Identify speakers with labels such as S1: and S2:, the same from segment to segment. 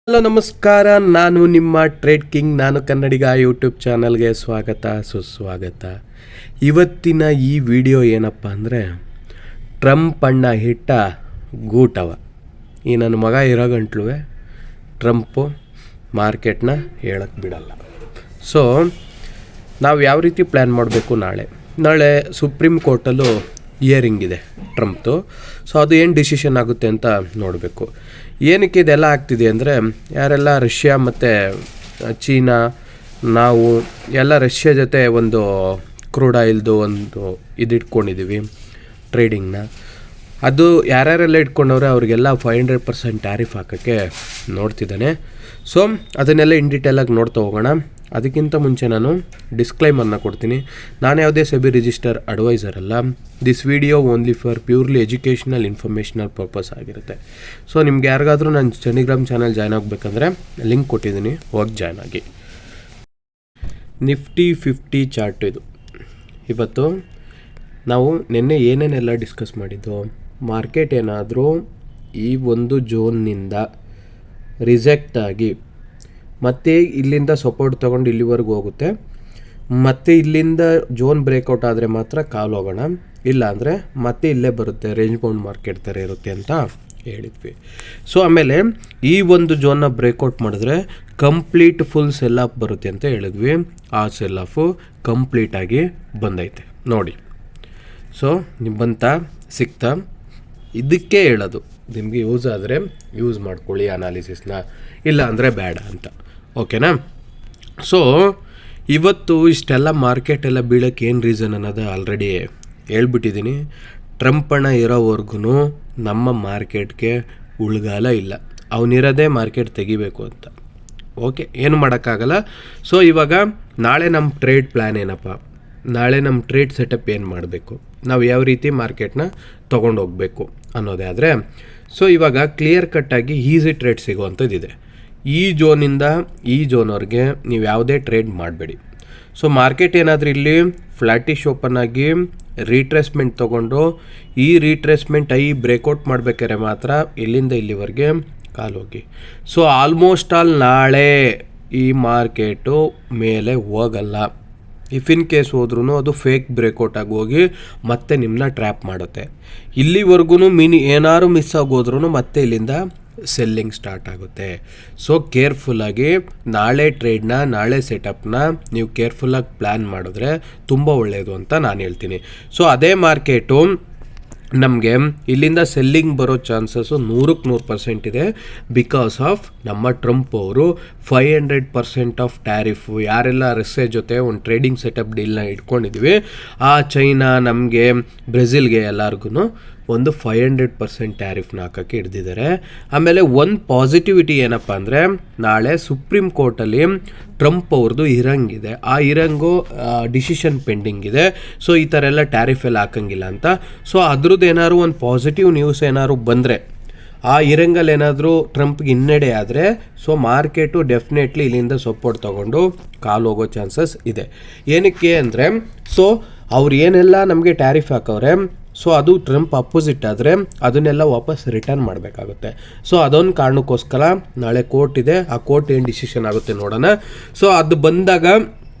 S1: Hello ನಮಸ್ಕಾರ, ನಾನು ನಿಮ್ಮ ಟ್ರೇಡ್ ಕಿಂಗ್. ನಾನು ಕನ್ನಡಿಗ. ಯೂಟ್ಯೂಬ್ ಚಾನಲ್ಗೆ ಸ್ವಾಗತ ಸುಸ್ವಾಗತ. ಇವತ್ತಿನ ಈ ವಿಡಿಯೋ ಏನಪ್ಪ ಅಂದರೆ, ಟ್ರಂಪ್ ಅಣ್ಣ ಹಿಟ್ಟ ಗೂಟವ. ಈ ನನ್ನ ಮಗ ಇರೋ ಗಂಟ್ಲು ಟ್ರಂಪು ಮಾರ್ಕೆಟ್ನ ಹೇಳಕ್ಕೆ ಬಿಡಲ್ಲ. ಸೊ ನಾವು ಯಾವ ರೀತಿ ಪ್ಲ್ಯಾನ್ ಮಾಡಬೇಕು, ನಾಳೆ ಸುಪ್ರೀಂ ಕೋರ್ಟಲ್ಲೂ ಹಿಯರಿಂಗ್ ಇದೆ ಟ್ರಂಪ್ದು. ಸೊ ಅದು ಏನು ಡಿಸಿಷನ್ ಆಗುತ್ತೆ ಅಂತ ನೋಡಬೇಕು. ಏನಕ್ಕೆ ಇದೆಲ್ಲ ಆಗ್ತಿದೆ ಅಂದರೆ, ಯಾರೆಲ್ಲ ರಷ್ಯಾ ಮತ್ತು ಚೀನಾ, ನಾವು ಎಲ್ಲ ರಷ್ಯಾ ಜೊತೆ ಒಂದು ಕ್ರೂಡ್ ಆಯಿಲ್ದು ಒಂದು ಇಟ್ಕೊಂಡಿದ್ದೀವಿ ಟ್ರೇಡಿಂಗ್ನ. ಅದು ಯಾರ್ಯಾರೆಲ್ಲ ಇಟ್ಕೊಂಡವ್ರೆ ಅವ್ರಿಗೆಲ್ಲ 500% ಟ್ಯಾರಿಫ್ ಹಾಕೋಕ್ಕೆ ನೋಡ್ತಿದ್ದಾನೆ. ಸೊ ಅದನ್ನೆಲ್ಲ ಇನ್ ಡೀಟೇಲಾಗಿ ನೋಡ್ತಾ ಹೋಗೋಣ. ಅದಕ್ಕಿಂತ ಮುಂಚೆ ನಾನು ಡಿಸ್ಕ್ಲೈಮರ್ನ ಕೊಡ್ತೀನಿ. ನಾನು ಯಾವುದೇ ಸೆಬಿ ರಿಜಿಸ್ಟರ್ ಅಡ್ವೈಸರ್ ಅಲ್ಲ. This video only for purely educational informational purpose ಆಗಿರುತ್ತೆ. ಸೊ ನಿಮ್ಗೆ ಯಾರಿಗಾದರೂ ನಾನು ಟೆಲಿಗ್ರಾಮ್ ಚಾನಲ್ ಜಾಯ್ನ್ ಆಗಬೇಕಂದ್ರೆ ಲಿಂಕ್ ಕೊಟ್ಟಿದ್ದೀನಿ, ಹೋಗಿ ಜಾಯ್ನ್ ಆಗಿ. ನಿಫ್ಟಿ 50 ಚಾರ್ಟ್ ಇದು. ಇವತ್ತು ನಾವು ನಿನ್ನೆ ಏನೇನೆಲ್ಲ ಡಿಸ್ಕಸ್ ಮಾಡಿದ್ದು, ಮಾರ್ಕೆಟ್ ಏನಾದರೂ ಈ ಒಂದು ಝೋನ್ನಿಂದ ರಿಜೆಕ್ಟ್ ಆಗಿ ಮತ್ತೆ ಇಲ್ಲಿಂದ ಸಪೋರ್ಟ್ ತೊಗೊಂಡು ಇಲ್ಲಿವರೆಗೂ ಹೋಗುತ್ತೆ, ಮತ್ತೆ ಇಲ್ಲಿಂದ ಝೋನ್ ಬ್ರೇಕೌಟ್ ಆದರೆ ಮಾತ್ರ ಕಾಲು ಹೋಗೋಣ, ಇಲ್ಲ ಅಂದರೆ ಮತ್ತೆ ಇಲ್ಲೇ ಬರುತ್ತೆ, ರೇಂಜ್ ಬೌಂಡ್ ಮಾರ್ಕೆಟ್ ಥರ ಇರುತ್ತೆ ಅಂತ ಹೇಳಿದ್ವಿ. ಸೊ ಆಮೇಲೆ ಈ ಒಂದು ಝೋನ್ನ ಬ್ರೇಕೌಟ್ ಮಾಡಿದ್ರೆ ಕಂಪ್ಲೀಟ್ ಫುಲ್ ಸೆಲ್ ಆಫ್ ಬರುತ್ತೆ ಅಂತ ಹೇಳಿದ್ವಿ. ಆ ಸೆಲ್ ಆಫು ಕಂಪ್ಲೀಟಾಗಿ ಬಂದೈತೆ ನೋಡಿ. ಸೊ ನೀವು ಬಂತ ಸಿಕ್ತಾ, ಇದಕ್ಕೆ ಹೇಳೋದು, ನಿಮಗೆ ಯೂಸ್ ಆದರೆ ಯೂಸ್ ಮಾಡ್ಕೊಳ್ಳಿ ಅನಾಲಿಸಿಸ್ನ, ಇಲ್ಲ ಅಂದರೆ ಬೇಡ ಅಂತ. ಓಕೆನಾ? ಸೊ ಇವತ್ತು ಇಷ್ಟೆಲ್ಲ ಮಾರ್ಕೆಟೆಲ್ಲ ಬೀಳೋಕ್ಕೆ ಏನು ರೀಸನ್ ಅನ್ನೋದು ಆಲ್ರೆಡಿ ಹೇಳ್ಬಿಟ್ಟಿದ್ದೀನಿ. ಟ್ರಂಪಣ್ಣ ಇರೋವರೆಗೂ ನಮ್ಮ ಮಾರ್ಕೆಟ್ಗೆ ಉಳ್ಗಾಲ ಇಲ್ಲ. ಅವನಿರೋದೇ ಮಾರ್ಕೆಟ್ ತೆಗಿಬೇಕು ಅಂತ. ಓಕೆ, ಏನು ಮಾಡೋಕ್ಕಾಗಲ್ಲ. ಸೊ ಇವಾಗ ನಾಳೆ ನಮ್ಮ ಟ್ರೇಡ್ ಪ್ಲ್ಯಾನ್ ಏನಪ್ಪ, ನಾಳೆ ನಮ್ಮ ಟ್ರೇಡ್ ಸೆಟಪ್ ಏನು ಮಾಡಬೇಕು, ನಾವು ಯಾವ ರೀತಿ ಮಾರ್ಕೆಟ್ನ ತೊಗೊಂಡೋಗ್ಬೇಕು ಅನ್ನೋದೇ ಆದರೆ, ಸೊ ಇವಾಗ ಕ್ಲಿಯರ್ ಕಟ್ಟಾಗಿ ಈಸಿ ಟ್ರೇಡ್ ಸಿಗುವಂಥದ್ದಿದೆ. ಈ ಝೋನಿಂದ ಈ ಝೋನ್ವರೆಗೆ ನೀವು ಯಾವುದೇ ಟ್ರೇಡ್ ಮಾಡಬೇಡಿ. ಸೊ ಮಾರ್ಕೆಟ್ ಏನಾದರೂ ಇಲ್ಲಿ ಫ್ಲ್ಯಾಟಿಶ್ ಓಪನ್ ಆಗಿ ರೀಟ್ರೇಸ್ಮೆಂಟ್ ತೊಗೊಂಡು ಈ ರೀಟ್ರೇಸ್ಮೆಂಟ್ ಬ್ರೇಕೌಟ್ ಮಾಡಬೇಕಾದ್ರೆ ಮಾತ್ರ ಇಲ್ಲಿಂದ ಇಲ್ಲಿವರೆಗೆ ಕಾಲೋಗಿ. ಸೊ ಆಲ್ಮೋಸ್ಟ್ ಆಲ್ ನಾಳೆ ಈ ಮಾರ್ಕೆಟು ಮೇಲೆ ಹೋಗಲ್ಲ. ಇಫ್ ಇನ್ ಕೇಸ್ ಹೋದ್ರೂ ಅದು ಫೇಕ್ ಬ್ರೇಕೌಟ್ ಆಗಿ ಹೋಗಿ ಮತ್ತೆ ನಿಮ್ಮನ್ನ ಟ್ರ್ಯಾಪ್ ಮಾಡುತ್ತೆ. ಇಲ್ಲಿವರೆಗೂ ಏನಾದ್ರು ಮಿಸ್ ಆಗೋದ್ರೂ ಮತ್ತೆ ಇಲ್ಲಿಂದ ಸೆಲ್ಲಿಂಗ್ ಸ್ಟಾರ್ಟ್ ಆಗುತ್ತೆ. ಸೊ ಕೇರ್ಫುಲ್ಲಾಗಿ ನಾಳೆ ಟ್ರೇಡ್ನ, ನಾಳೆ ಸೆಟಪ್ನ ನೀವು ಕೇರ್ಫುಲ್ಲಾಗಿ ಪ್ಲ್ಯಾನ್ ಮಾಡಿದ್ರೆ ತುಂಬ ಒಳ್ಳೆಯದು ಅಂತ ನಾನು ಹೇಳ್ತೀನಿ. ಸೊ ಅದೇ ಮಾರ್ಕೆಟು ನಮಗೆ ಇಲ್ಲಿಂದ ಸೆಲ್ಲಿಂಗ್ ಬರೋ ಚಾನ್ಸಸ್ಸು 100% ಇದೆ. ಬಿಕಾಸ್ ಆಫ್ ನಮ್ಮ ಟ್ರಂಪ್ ಅವರು 500% ಆಫ್ ಟ್ಯಾರಿಫು, ಯಾರೆಲ್ಲ ರಷ್ಯಾ ಜೊತೆ ಒಂದು ಟ್ರೇಡಿಂಗ್ ಸೆಟಪ್ ಡೀಲ್ನ ಇಟ್ಕೊಂಡಿದ್ವಿ, ಆ ಚೈನಾ, ನಮಗೆ ಬ್ರೆಜಿಲ್ಗೆ ಎಲ್ಲರಿಗೂ ಒಂದು 500% ಟ್ಯಾರಿಫ್ನ ಹಾಕೋಕ್ಕೆ ಹಿಡ್ದಿದ್ದಾರೆ. ಆಮೇಲೆ ಒಂದು ಪಾಸಿಟಿವಿಟಿ ಏನಪ್ಪ ಅಂದರೆ, ನಾಳೆ ಸುಪ್ರೀಂ ಕೋರ್ಟಲ್ಲಿ ಟ್ರಂಪ್ ಅವ್ರದ್ದು ಹಿರಂಗಿದೆ. ಆ ಹಿರಂಗು ಡಿಸಿಷನ್ ಪೆಂಡಿಂಗ್ ಇದೆ. ಸೊ ಈ ಥರ ಎಲ್ಲ ಟ್ಯಾರಿಫ್ ಎಲ್ಲ ಹಾಕಂಗಿಲ್ಲ ಅಂತ. ಸೊ ಅದ್ರದ್ದು ಏನಾದ್ರು ಒಂದು ಪಾಸಿಟಿವ್ ನ್ಯೂಸ್ ಏನಾದ್ರು ಬಂದರೆ, ಆ ಹಿರಂಗಲ್ಲಿ ಏನಾದರೂ ಟ್ರಂಪ್ಗೆ ಹಿನ್ನಡೆ ಆದರೆ, ಸೊ ಮಾರ್ಕೆಟು ಡೆಫಿನೆಟ್ಲಿ ಇಲ್ಲಿಂದ ಸಪೋರ್ಟ್ ತೊಗೊಂಡು ಕಾಲು ಹೋಗೋ ಚಾನ್ಸಸ್ ಇದೆ. ಏನಕ್ಕೆ ಅಂದರೆ, ಸೊ ಅವ್ರು ಏನೆಲ್ಲ ನಮಗೆ ಟ್ಯಾರಿಫ್ ಹಾಕವ್ರೆ, ಸೊ ಅದು ಟ್ರಂಪ್ ಅಪೋಸಿಟ್ ಆದರೆ ಅದನ್ನೆಲ್ಲ ವಾಪಸ್ ರಿಟರ್ನ್ ಮಾಡಬೇಕಾಗುತ್ತೆ. ಸೊ ಅದೊಂದು ಕಾರಣಕ್ಕೋಸ್ಕರ ನಾಳೆ ಕೋರ್ಟ್ ಇದೆ. ಆ ಕೋರ್ಟ್ ಏನು ಡಿಸಿಷನ್ ಆಗುತ್ತೆ ನೋಡೋಣ. ಸೊ ಅದು ಬಂದಾಗ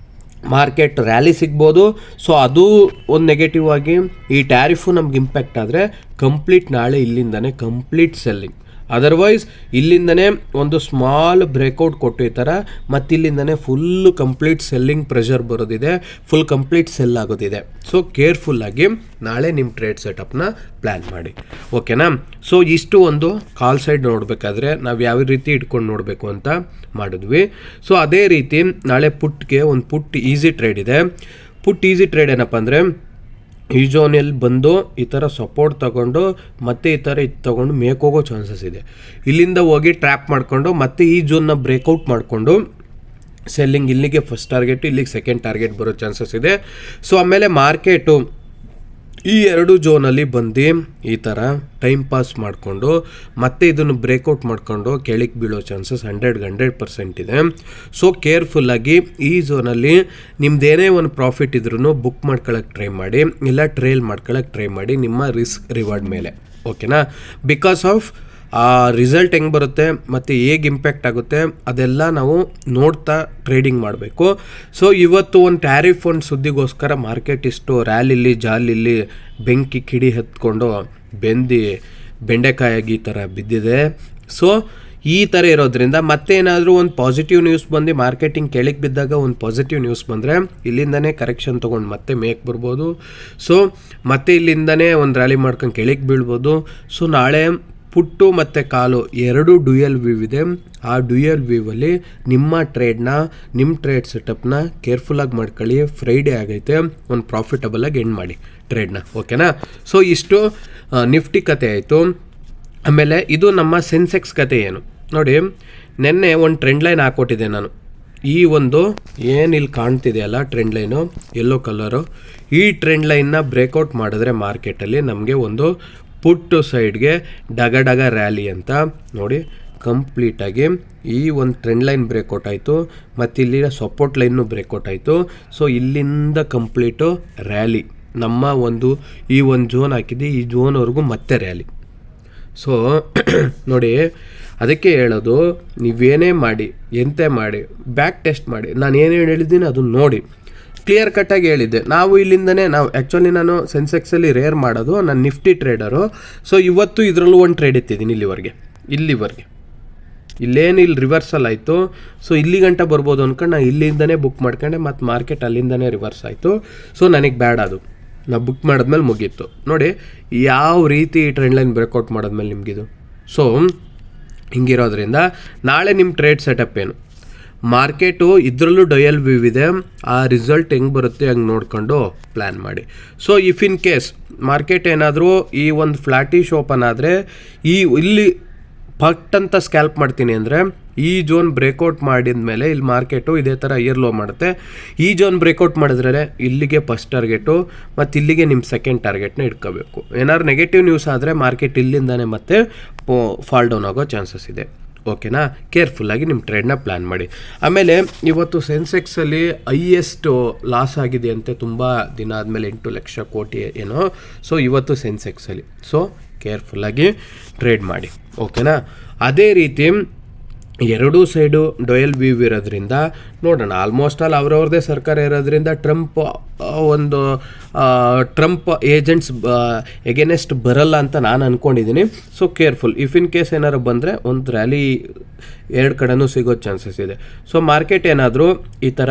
S1: ಮಾರ್ಕೆಟ್ ರ್ಯಾಲಿ ಸಿಗ್ಬೋದು. ಸೊ ಅದು ಒಂದು ನೆಗೆಟಿವ್ ಆಗಿ ಈ ಟ್ಯಾರಿಫು ನಮ್ಗೆ ಇಂಪ್ಯಾಕ್ಟ್ ಆದರೆ ಕಂಪ್ಲೀಟ್ ನಾಳೆ ಇಲ್ಲಿಂದನೇ ಕಂಪ್ಲೀಟ್ ಸೆಲ್ಲಿಂಗ್. ಅದರ್ವೈಸ್ ಇಲ್ಲಿಂದನೇ ಒಂದು ಸ್ಮಾಲ್ ಬ್ರೇಕೌಟ್ ಕೊಟ್ಟು ಈ ಥರ ಮತ್ತಿಲ್ಲಿಂದನೇ ಫುಲ್ಲು ಕಂಪ್ಲೀಟ್ ಸೆಲ್ಲಿಂಗ್ ಪ್ರೆಷರ್ ಬರೋದಿದೆ, ಫುಲ್ ಕಂಪ್ಲೀಟ್ ಸೆಲ್ ಆಗೋದಿದೆ. ಸೊ ಕೇರ್ಫುಲ್ಲಾಗಿ ನಾಳೆ ನಿಮ್ಮ ಟ್ರೇಡ್ ಸೆಟಪ್ನ ಪ್ಲ್ಯಾನ್ ಮಾಡಿ. ಓಕೆನಾ? ಸೊ ಇಷ್ಟು ಒಂದು ಕಾಲ್ ಸೈಡ್ ನೋಡಬೇಕಾದ್ರೆ ನಾವು ಯಾವ ರೀತಿ ಇಟ್ಕೊಂಡು ನೋಡಬೇಕು ಅಂತ ಮಾಡಿದ್ವಿ. ಸೊ ಅದೇ ರೀತಿ ನಾಳೆ ಪುಟ್ಗೆ ಒಂದು ಪುಟ್ ಈಸಿ ಟ್ರೇಡ್ ಇದೆ. ಪುಟ್ ಈಸಿ ಟ್ರೇಡ್ ಏನಪ್ಪ ಅಂದರೆ, ಈ ಝೋನಲ್ಲಿ ಬಂದು ಈ ಥರ ಸಪೋರ್ಟ್ ತೊಗೊಂಡು ಮತ್ತೆ ಈ ಥರ ಇದು ತೊಗೊಂಡು ಮೇಕೋಗೋ ಚಾನ್ಸಸ್ ಇದೆ. ಇಲ್ಲಿಂದ ಹೋಗಿ ಟ್ರ್ಯಾಪ್ ಮಾಡಿಕೊಂಡು ಮತ್ತೆ ಈ ಝೋನ್ನ ಬ್ರೇಕೌಟ್ ಮಾಡಿಕೊಂಡು ಸೆಲ್ಲಿಂಗ್, ಇಲ್ಲಿಗೆ ಫಸ್ಟ್ ಟಾರ್ಗೆಟ್, ಇಲ್ಲಿಗೆ ಸೆಕೆಂಡ್ ಟಾರ್ಗೆಟ್ ಬರೋ ಚಾನ್ಸಸ್ ಇದೆ. ಸೊ ಆಮೇಲೆ ಮಾರ್ಕೆಟು ಈ ಎರಡು ಝೋನಲ್ಲಿ ಬಂದು ಈ ಥರ ಟೈಮ್ ಪಾಸ್ ಮಾಡಿಕೊಂಡು ಮತ್ತೆ ಇದನ್ನು ಬ್ರೇಕೌಟ್ ಮಾಡಿಕೊಂಡು ಕೆಳಗೆ ಬೀಳೋ ಚಾನ್ಸಸ್ 100% ಇದೆ. ಸೊ ಕೇರ್ಫುಲ್ಲಾಗಿ ಈ ಝೋನಲ್ಲಿ ನಿಮ್ದೇನೇ ಒಂದು ಪ್ರಾಫಿಟ್ ಇದ್ರೂ ಬುಕ್ ಮಾಡ್ಕೊಳ್ಳೋಕೆ ಟ್ರೈ ಮಾಡಿ, ಇಲ್ಲ ಟ್ರೇಲ್ ಮಾಡ್ಕೊಳ್ಳೋಕೆ ಟ್ರೈ ಮಾಡಿ ನಿಮ್ಮ ರಿಸ್ಕ್ ರಿವಾರ್ಡ್ ಮೇಲೆ. ಓಕೆನಾ? ಬಿಕಾಸ್ ಆಫ್ ಆ ರಿಸಲ್ಟ್ ಹೆಂಗೆ ಬರುತ್ತೆ ಮತ್ತು ಹೇಗೆ ಇಂಪ್ಯಾಕ್ಟ್ ಆಗುತ್ತೆ ಅದೆಲ್ಲ ನಾವು ನೋಡ್ತಾ ಟ್ರೇಡಿಂಗ್ ಮಾಡಬೇಕು. ಸೊ ಇವತ್ತು ಒಂದು ಟ್ಯಾರಿಫ್ ಒಂದು ಸುದ್ದಿಗೋಸ್ಕರ ಮಾರ್ಕೆಟ್ ಇಷ್ಟು ರ್ಯಾಲಿಲಿ ಜಾಲಿಲಿ ಬೆಂಕಿ ಕಿಡಿ ಹತ್ಕೊಂಡು ಬೆಂಡೆಕಾಯಾಗಿ ಈ ಥರ ಬಿದ್ದಿದೆ. ಸೊ ಈ ಥರ ಇರೋದ್ರಿಂದ ಮತ್ತೇನಾದರೂ ಒಂದು ಪಾಸಿಟಿವ್ ನ್ಯೂಸ್ ಬಂದು ಮಾರ್ಕೆಟಿಂಗ್ ಕೆಳಗೆ ಬಿದ್ದಾಗ ಒಂದು ಪಾಸಿಟಿವ್ ನ್ಯೂಸ್ ಬಂದರೆ ಇಲ್ಲಿಂದನೇ ಕರೆಕ್ಷನ್ ತೊಗೊಂಡು ಮತ್ತೆ ಮೇಕ್ ಬರ್ಬೋದು. ಸೊ ಮತ್ತೆ ಇಲ್ಲಿಂದನೇ ಒಂದು ರ್ಯಾಲಿ ಮಾಡ್ಕೊಂಡು ಕೆಳಗೆ ಬೀಳ್ಬೋದು. ಸೊ ನಾಳೆ ಪುಟ್ಟು ಮತ್ತು ಕಾಲು ಎರಡು ಡ್ಯೂಯಲ್ ವ್ಯೂ ಇದೆ. ಆ ಡ್ಯೂಯಲ್ ವ್ಯೂವಲ್ಲಿ ನಿಮ್ಮ ಟ್ರೇಡ್ ಸೆಟಪ್ನ ಕೇರ್ಫುಲ್ಲಾಗಿ ಮಾಡ್ಕೊಳ್ಳಿ. ಫ್ರೈಡೇ ಆಗೈತೆ, ಒಂದು ಪ್ರಾಫಿಟಬಲಾಗಿ ಎಂಡ್ ಮಾಡಿ ಟ್ರೇಡ್ನ, ಓಕೆನಾ. ಸೊ ಇಷ್ಟು ನಿಫ್ಟಿ ಕತೆ ಆಯಿತು. ಆಮೇಲೆ ಇದು ನಮ್ಮ ಸೆನ್ಸೆಕ್ಸ್ ಕತೆ ಏನು ನೋಡಿ. ನೆನ್ನೆ ಒಂದು ಟ್ರೆಂಡ್ ಲೈನ್ ಹಾಕ್ಕೊಟ್ಟಿದ್ದೆ ನಾನು. ಈ ಒಂದು ಏನಿಲ್ಲಿ ಕಾಣ್ತಿದೆಯಲ್ಲ ಟ್ರೆಂಡ್ ಲೈನು ಯೆಲ್ಲೋ ಕಲರು, ಈ ಟ್ರೆಂಡ್ ಲೈನ್ನ ಬ್ರೇಕೌಟ್ ಮಾಡಿದ್ರೆ ಮಾರ್ಕೆಟಲ್ಲಿ ನಮಗೆ ಒಂದು ಪುಟ್ಟು ಸೈಡ್ಗೆ ಡಗ ರ್ಯಾಲಿ ಅಂತ ನೋಡಿ ಕಂಪ್ಲೀಟಾಗಿ ಈ ಒಂದು ಟ್ರೆಂಡ್ ಲೈನ್ ಬ್ರೇಕೌಟ್ ಆಯಿತು ಮತ್ತು ಇಲ್ಲಿ ಸಪೋರ್ಟ್ ಲೈನ್ನು ಬ್ರೇಕೌಟ್ ಆಯಿತು. ಸೊ ಇಲ್ಲಿಂದ ಕಂಪ್ಲೀಟು ರ್ಯಾಲಿ ನಮ್ಮ ಈ ಒಂದು ಝೋನ್ ಹಾಕಿದ್ದು, ಈ ಝೋನ್ವರೆಗೂ ಮತ್ತೆ ರ್ಯಾಲಿ. ಸೊ ನೋಡಿ ಅದಕ್ಕೆ ಹೇಳೋದು, ನೀವೇನೇ ಮಾಡಿ ಎಂತೆ ಮಾಡಿ ಬ್ಯಾಕ್ ಟೆಸ್ಟ್ ಮಾಡಿ. ನಾನು ಏನೇನು ಹೇಳಿದ್ದೀನಿ ಅದನ್ನು ನೋಡಿ ಕ್ಲಿಯರ್ ಕಟ್ಟಾಗಿ ಹೇಳಿದ್ದೆ. ಆ್ಯಕ್ಚುಲಿ ನಾನು ಸೆನ್ಸೆಕ್ಸಲ್ಲಿ ರೇರ್ ಮಾಡೋದು, ನಾನು ನಿಫ್ಟಿ ಟ್ರೇಡರು. ಸೊ ಇವತ್ತು ಇದರಲ್ಲೂ ಒಂದು ಟ್ರೇಡ್ ಎತ್ತಿದ್ದೀನಿ ಇಲ್ಲಿವರೆಗೆ ಇಲ್ಲೇನು ಇಲ್ಲಿ ರಿವರ್ಸಲ್ ಆಯಿತು. ಸೊ ಇಲ್ಲಿ ಗಂಟ ಬರ್ಬೋದು ಅಂದ್ಕೊಂಡು ನಾನು ಇಲ್ಲಿಂದನೇ ಬುಕ್ ಮಾಡ್ಕೊಂಡೆ, ಮತ್ತು ಮಾರ್ಕೆಟ್ ಅಲ್ಲಿಂದನೇ ರಿವರ್ಸ್ ಆಯಿತು. ಸೊ ನನಗೆ ಬ್ಯಾಡ್ ಅದು, ನಾವು ಬುಕ್ ಮಾಡಿದ್ಮೇಲೆ ಮುಗೀತು. ನೋಡಿ ಯಾವ ರೀತಿ ಟ್ರೆಂಡ್ ಲೈನ್ ಬ್ರೇಕೌಟ್ ಮಾಡಿದ್ಮೇಲೆ ನಿಮಗಿದು. ಸೊ ಹಿಂಗಿರೋದ್ರಿಂದ ನಾಳೆ ನಿಮ್ಮ ಟ್ರೇಡ್ ಸೆಟಪ್ ಏನು, ಮಾರ್ಕೆಟು ಇದರಲ್ಲೂ ಡಯಲ್ ವ್ಯೂ ಇದೆ, ಆ ರಿಸಲ್ಟ್ ಹೆಂಗೆ ಬರುತ್ತೆ ಹಂಗೆ ನೋಡ್ಕೊಂಡು ಪ್ಲ್ಯಾನ್ ಮಾಡಿ. So if in case market ಏನಾದರೂ ಈ ಒಂದು ಫ್ಲ್ಯಾಟಿಶ್ ಓಪನ್ ಆದರೆ ಇಲ್ಲಿ ಪಟ್ ಅಂತ ಸ್ಕ್ಯಾಲ್ಪ್ ಮಾಡ್ತೀನಿ ಅಂದರೆ ಈ ಝೋನ್ ಬ್ರೇಕೌಟ್ ಮಾಡಿದ ಮೇಲೆ ಇಲ್ಲಿ ಮಾರ್ಕೆಟು ಇದೇ ಥರ ಇಯರ್ ಲೋ ಮಾಡುತ್ತೆ. ಈ ಝೋನ್ ಬ್ರೇಕೌಟ್ ಮಾಡಿದ್ರೆ ಇಲ್ಲಿಗೆ ಫಸ್ಟ್ ಟಾರ್ಗೆಟು ಮತ್ತು ಇಲ್ಲಿಗೆ ನಿಮ್ಮ ಸೆಕೆಂಡ್ ಟಾರ್ಗೆಟ್ನ ಇಟ್ಕೋಬೇಕು. ಏನಾದ್ರು ನೆಗೆಟಿವ್ ನ್ಯೂಸ್ ಆದರೆ ಮಾರ್ಕೆಟ್ ಇಲ್ಲಿಂದಾನೆ ಮತ್ತೆ ಫಾಲ್ ಡೌನ್ ಆಗೋ ಚಾನ್ಸಸ್ ಇದೆ, ಓಕೆನಾ. ಕೇರ್ಫುಲ್ಲಾಗಿ ನಿಮ್ಮ ಟ್ರೇಡ್ನ ಪ್ಲ್ಯಾನ್ ಮಾಡಿ. ಆಮೇಲೆ ಇವತ್ತು ಸೆನ್ಸೆಕ್ಸಲ್ಲಿ ಹೈಯೆಸ್ಟ್ ಲಾಸ್ ಆಗಿದೆ ಅಂತೆ, ತುಂಬ ದಿನ ಆದಮೇಲೆ 8 ಲಕ್ಷ ಕೋಟಿ ಏನೋ. ಸೊ ಇವತ್ತು ಸೆನ್ಸೆಕ್ಸಲ್ಲಿ ಸೊ ಕೇರ್ಫುಲ್ಲಾಗಿ ಟ್ರೇಡ್ ಮಾಡಿ, ಓಕೆನಾ. ಅದೇ ರೀತಿ ಎರಡೂ ಸೈಡು ಡೊಯಲ್ ವ್ಯೂ ಇರೋದ್ರಿಂದ ನೋಡೋಣ. ಆಲ್ಮೋಸ್ಟ್ ಆಲ್ ಅವ್ರವ್ರದ್ದೇ ಸರ್ಕಾರ ಇರೋದ್ರಿಂದ ಟ್ರಂಪ್ ಏಜೆಂಟ್ಸ್ ಎಗೇನೆಸ್ಟ್ ಬರಲ್ಲ ಅಂತ ನಾನು ಅಂದ್ಕೊಂಡಿದ್ದೀನಿ. So careful, if in case ಏನಾದ್ರು ಬಂದರೆ ಒಂದು ರ್ಯಾಲಿ ಎರಡು ಕಡೆನೂ ಸಿಗೋ ಚಾನ್ಸಸ್ ಇದೆ. ಸೊ ಮಾರ್ಕೆಟ್ ಏನಾದರೂ ಈ ಥರ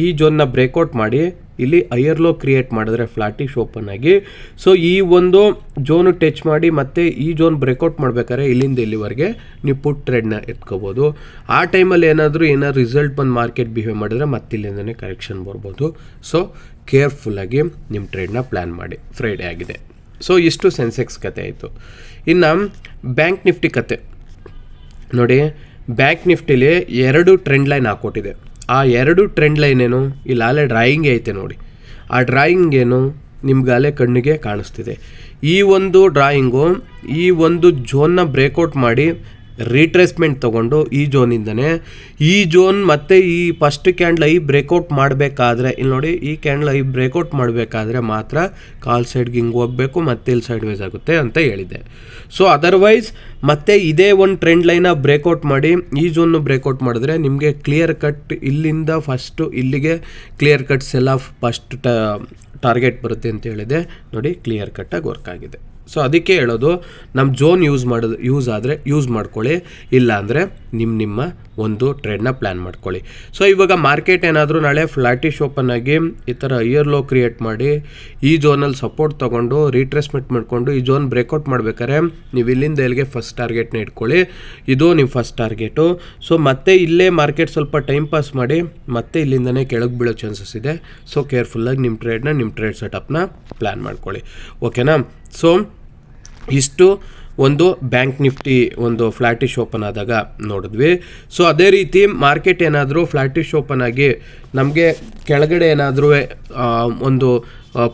S1: ಈ ಝೋನ್ನ ಬ್ರೇಕೌಟ್ ಮಾಡಿ ಇಲ್ಲಿ ಹೈಯರ್ ಲೋ ಕ್ರಿಯೇಟ್ ಮಾಡಿದ್ರೆ ಫ್ಲಾಟಿಶ್ ಓಪನ್ ಆಗಿ, ಸೊ ಈ ಒಂದು ಝೋನು ಟಚ್ ಮಾಡಿ ಮತ್ತೆ ಈ ಝೋನ್ ಬ್ರೇಕೌಟ್ ಮಾಡ್ಬೇಕಾದ್ರೆ ಇಲ್ಲಿಂದ ಇಲ್ಲಿವರೆಗೆ ನೀವು ಪುಟ್ ಟ್ರೇಡ್ನ ಎತ್ಕೋಬೋದು. ಆ ಟೈಮಲ್ಲಿ ಏನಾದರೂ ರಿಸಲ್ಟ್ ಬಂದು ಮಾರ್ಕೆಟ್ ಬಿಹೇವ್ ಮಾಡಿದ್ರೆ ಮತ್ತೆ ಇಲ್ಲಿಂದನೇ ಕರೆಕ್ಷನ್ ಬರ್ಬೋದು. ಸೊ ಕೇರ್ಫುಲ್ಲಾಗಿ ನಿಮ್ಮ ಟ್ರೇಡ್ನ ಪ್ಲ್ಯಾನ್ ಮಾಡಿ. ಫ್ರೈಡೇ ಆಗಿದೆ. ಸೊ ಇಷ್ಟು ಸೆನ್ಸೆಕ್ಸ್ ಕತೆ ಆಯಿತು. ಇನ್ನು ಬ್ಯಾಂಕ್ ನಿಫ್ಟಿ ಕತೆ ನೋಡಿ. ಬ್ಯಾಂಕ್ ನಿಫ್ಟಿಲಿ 2 ಟ್ರೆಂಡ್ ಲೈನ್ ಹಾಕ್ಕೊಟ್ಟಿದೆ. ಆ 2 ಟ್ರೆಂಡ್ ಲೈನ್ ಏನು, ಇಲ್ಲಿ ಅಲ್ಲೇ ಡ್ರಾಯಿಂಗ್ ಐತೆ ನೋಡಿ. ಆ ಡ್ರಾಯಿಂಗ್ ಏನು ನಿಮ್ಗಾಲೇ ಕಣ್ಣಿಗೆ ಕಾಣಿಸ್ತಿದೆ. ಈ ಒಂದು ಡ್ರಾಯಿಂಗು ಈ ಒಂದು ಝೋನ್ನ ಬ್ರೇಕೌಟ್ ಮಾಡಿ ರೀಟ್ರೇಸ್ಮೆಂಟ್ ತೊಗೊಂಡು ಈ ಝೋನಿಂದನೇ ಈ ಝೋನ್ ಮತ್ತು ಈ ಫಸ್ಟ್ ಕ್ಯಾಂಡಲ್ ಐ ಬ್ರೇಕೌಟ್ ಮಾಡಬೇಕಾದ್ರೆ ಇಲ್ಲಿ ನೋಡಿ, ಈ ಕ್ಯಾಂಡಲ್ ಐ ಬ್ರೇಕೌಟ್ ಮಾಡಬೇಕಾದ್ರೆ ಮಾತ್ರ ಕಾಲ್ ಸೈಡ್ಗೆ ಹಿಂಗೆ ಹೋಗಬೇಕು, ಮತ್ತೆ ಇಲ್ಲಿ ಸೈಡ್ ವೈಸ್ ಆಗುತ್ತೆ ಅಂತ ಹೇಳಿದೆ. ಸೊ ಅದರ್ವೈಸ್ ಮತ್ತೆ ಇದೇ ಒಂದು ಟ್ರೆಂಡ್ ಲೈನ ಬ್ರೇಕೌಟ್ ಮಾಡಿ ಈ ಝೋನ್ನು ಬ್ರೇಕೌಟ್ ಮಾಡಿದ್ರೆ ನಿಮಗೆ ಕ್ಲಿಯರ್ ಕಟ್ ಇಲ್ಲಿಂದ ಫಸ್ಟು ಇಲ್ಲಿಗೆ clear cut cell of first target ಬರುತ್ತೆ ಅಂತ ಹೇಳಿದೆ ನೋಡಿ. ಕ್ಲಿಯರ್ ಕಟ್ಟಾಗಿ ವರ್ಕ್ ಆಗಿದೆ. ಸೊ ಅದಕ್ಕೆ ಹೇಳೋದು, ನಮ್ಮ ಝೋನ್ ಯೂಸ್ ಆದರೆ ಯೂಸ್ ಮಾಡ್ಕೊಳ್ಳಿ, ಇಲ್ಲ ಅಂದರೆ ನಿಮ್ಮ ಒಂದು ಟ್ರೇಡ್ನ ಪ್ಲ್ಯಾನ್ ಮಾಡ್ಕೊಳ್ಳಿ. ಸೊ ಇವಾಗ ಮಾರ್ಕೆಟ್ ಏನಾದರೂ ನಾಳೆ ಫ್ಲಾಟಿಶ್ ಓಪನ್ ಆಗಿ ಈ ಥರ ಇಯರ್ ಲೋ ಕ್ರಿಯೇಟ್ ಮಾಡಿ ಈ ಝೋನಲ್ಲಿ ಸಪೋರ್ಟ್ ತೊಗೊಂಡು ರೀಟ್ರೇಸ್ಮೆಂಟ್ ಮಾಡಿಕೊಂಡು ಈ ಝೋನ್ ಬ್ರೇಕೌಟ್ ಮಾಡ್ಬೇಕಾದ್ರೆ ನೀವು ಇಲ್ಲಿಂದ ಇಲ್ಲಿಗೆ ಫಸ್ಟ್ ಟಾರ್ಗೆಟ್ನ ಇಟ್ಕೊಳ್ಳಿ. ಇದು ನಿಮ್ಮ ಫಸ್ಟ್ ಟಾರ್ಗೆಟು. ಸೊ ಮತ್ತೆ ಇಲ್ಲೇ ಮಾರ್ಕೆಟ್ ಸ್ವಲ್ಪ ಟೈಮ್ ಪಾಸ್ ಮಾಡಿ ಮತ್ತೆ ಇಲ್ಲಿಂದನೇ ಕೆಳಗೆ ಬೀಳೋ ಚಾನ್ಸಸ್ ಇದೆ. ಸೊ ಕೇರ್ಫುಲ್ಲಾಗಿ ನಿಮ್ಮ ಟ್ರೇಡ್ ಸೆಟಪ್ನ ಪ್ಲ್ಯಾನ್ ಮಾಡ್ಕೊಳ್ಳಿ, ಓಕೆನಾ. ಸೊ ಇಷ್ಟು ಒಂದು ಬ್ಯಾಂಕ್ ನಿಫ್ಟಿ ಒಂದು ಫ್ಲಾಟಿಶ್ ಓಪನ್ ಆದಾಗ ನೋಡಿದ್ವಿ. ಸೊ ಅದೇ ರೀತಿ ಮಾರ್ಕೆಟ್ ಏನಾದರೂ ಫ್ಲಾಟಿಶ್ ಓಪನ್ ಆಗಿ ನಮಗೆ ಕೆಳಗಡೆ ಏನಾದರೂ ಒಂದು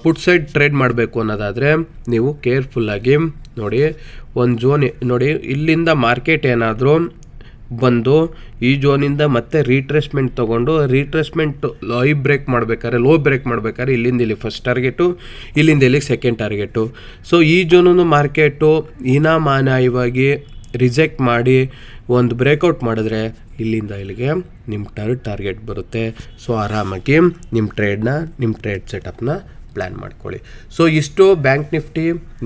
S1: ಪುಟ್ ಸೈಡ್ ಟ್ರೇಡ್ ಮಾಡಬೇಕು ಅನ್ನೋದಾದರೆ ನೀವು ಕೇರ್ಫುಲ್ಲಾಗಿ ನೋಡಿ, ಒಂದು ಝೋನ್ ನೋಡಿ, ಇಲ್ಲಿಂದ ಮಾರ್ಕೆಟ್ ಏನಾದರೂ ಬಂದು ಈ ಝೋನಿಂದ ಮತ್ತೆ ರೀಟ್ರೇಸ್ಮೆಂಟ್ ತೊಗೊಂಡು ರೀಟ್ರೇಸ್ಮೆಂಟ್ ಲೋ ಬ್ರೇಕ್ ಮಾಡಬೇಕಾದ್ರೆ ಇಲ್ಲಿಂದ ಇಲ್ಲಿ ಫಸ್ಟ್ ಟಾರ್ಗೆಟು, ಇಲ್ಲಿಂದ ಇಲ್ಲಿಗೆ ಸೆಕೆಂಡ್ ಟಾರ್ಗೆಟು. ಸೊ ಈ ಝೋನನ್ನು ಮಾರ್ಕೆಟು ಹೀನಾಮಾನವಾಗಿ ರಿಜೆಕ್ಟ್ ಮಾಡಿ ಒಂದು ಬ್ರೇಕೌಟ್ ಮಾಡಿದ್ರೆ ಇಲ್ಲಿಂದ ಇಲ್ಲಿಗೆ ನಿಮ್ಮ ಟಾರ್ಗೆಟ್ ಬರುತ್ತೆ. ಸೊ ಆರಾಮಾಗಿ ನಿಮ್ಮ ಟ್ರೇಡ್ ಸೆಟಪ್ನ ಪ್ಲ್ಯಾನ್ ಮಾಡ್ಕೊಳ್ಳಿ. ಸೊ ಇಷ್ಟು bank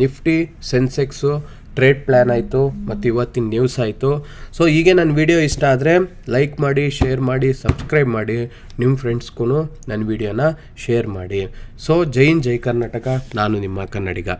S1: Nifty Sensex trade plan ಆಯಿತು ಮತ್ತು ಇವತ್ತಿನ ನ್ಯೂಸ್ ಆಯಿತು. ಸೊ ಹೀಗೆ ನನ್ನ ವಿಡಿಯೋ ಇಷ್ಟ ಆದರೆ ಲೈಕ್ ಮಾಡಿ, ಶೇರ್ ಮಾಡಿ, ಸಬ್ಸ್ಕ್ರೈಬ್ ಮಾಡಿ, ನಿಮ್ಮ ಫ್ರೆಂಡ್ಸ್ಗೂ ನನ್ನ ವಿಡಿಯೋನ ಶೇರ್ ಮಾಡಿ. ಸೊ ಜೈ ಹಿಂದ್, ಜೈ ಕರ್ನಾಟಕ. ನಾನು ನಿಮ್ಮ ಕನ್ನಡಿಗ.